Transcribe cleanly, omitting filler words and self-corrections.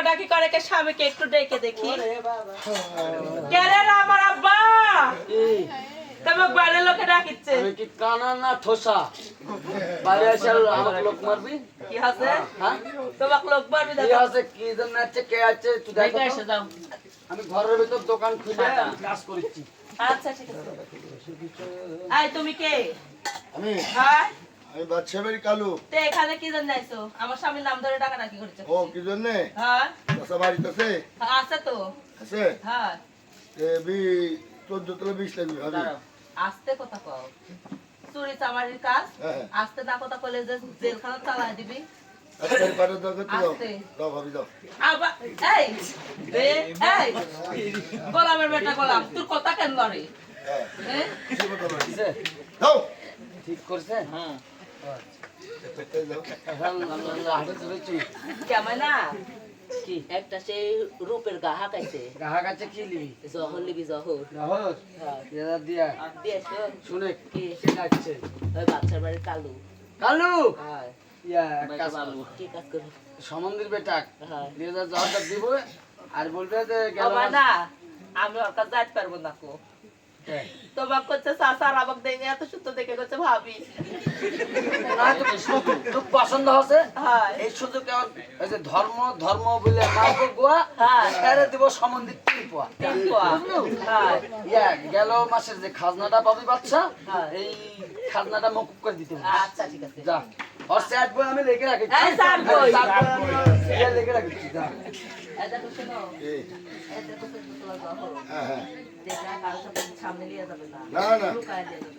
ডাকাডাকি করে কে স্বামীকে একটু ডেকে দেখি কেরে রে আমার আব্বা তোমাক বাইরে লোকে ডাকিচ্ছে আমি কি কানা না ঠোসা বাইরে এসে আমাকে লোক মারবি কি আছে হ্যাঁ তোমাক লোক মারবি কি দেখো আছে কি জন্য আছে কে আছে তুই দেখ দেখে এসে যাও আমি ঘরের ভিতর দোকান খুলে কাজ করছি আচ্ছা ঠিক আছে আই তুমি কে আমি হ্যাঁ আমি বাদশা বাড়ি কালু তে এখানে কি জন্য আইছো আমার স্বামীর নাম ধরে ডাকাডাকি করছে ও কি জন্যে হ্যাঁ বাসা বাড়িতেছে আছে তো আছে হ্যাঁ বি 14 তলা 20 লাগবে ভাবি আস্তে কথা কও চুরি চামারির কাজ হ্যাঁ। আস্তে না কথা কইলে যে জেলখানা চালাই দিবি আজকাল পারে দাও তো দাও আস্তে। দাও ভাবি দাও আবার এই এই গোলামের বেটা গোলাম তোর কথা কেন লড়ে হ্যাঁ হ্যাঁ কিছু কথা বলি কিসে? দাও ঠিক করছে হ্যাঁ এই দাও এখন হাটে চলেছি কেমন না কি একটা সেই রূপের গাহা খাইছে গ্রাহক আছে কি লিবি জহর লিবি জহর গ্রাহক হ্যাঁ এরা দিয়া দিয়েছো শুনে কি কে যাচ্ছে ওই বাচ্চার বাড়ির কালু কালু হ্যাঁ ইয়া এক কাজ করবো কি কাজ করবি সমন্দির বেটা হ্যাঁ 2000 জহরটা দিব আর বলবে যে গেল আমার না আমি ওর কাছে যাইতে পারবো না কো তোমাক করছে চাচা আর আমাকে দেখে এত সুন্দর দেখে করছে ভাবি না তো পছন্দ হচ্ছে হ্যাঁ এই সুযোগ কেমন এই যে ধর্ম ধর্ম বলে মারবো গোয়া হ্যাঁ। এরে দিব সমন্দির 3 পোয়া তিন পোয়া। হ্যাঁ ইয়া গেল মাসের যে খাজনাটা পাবি বাচ্চা হ্যাঁ। এই খাজনাটা মকুব করে দিতে হবে আচ্ছা ঠিক আছে যা আর স্যাট বই আমি লিখে রাখি এই স্যাট বই। লিখে রাখি যা এই দেখো শোনো এই এই দেখো শোনো তোমার জহর হ্যাঁ হ্যাঁ দেখা কারোর সাথে সামনে নিয়ে যাবে না না, না। লুকায় দিয়ে যাবে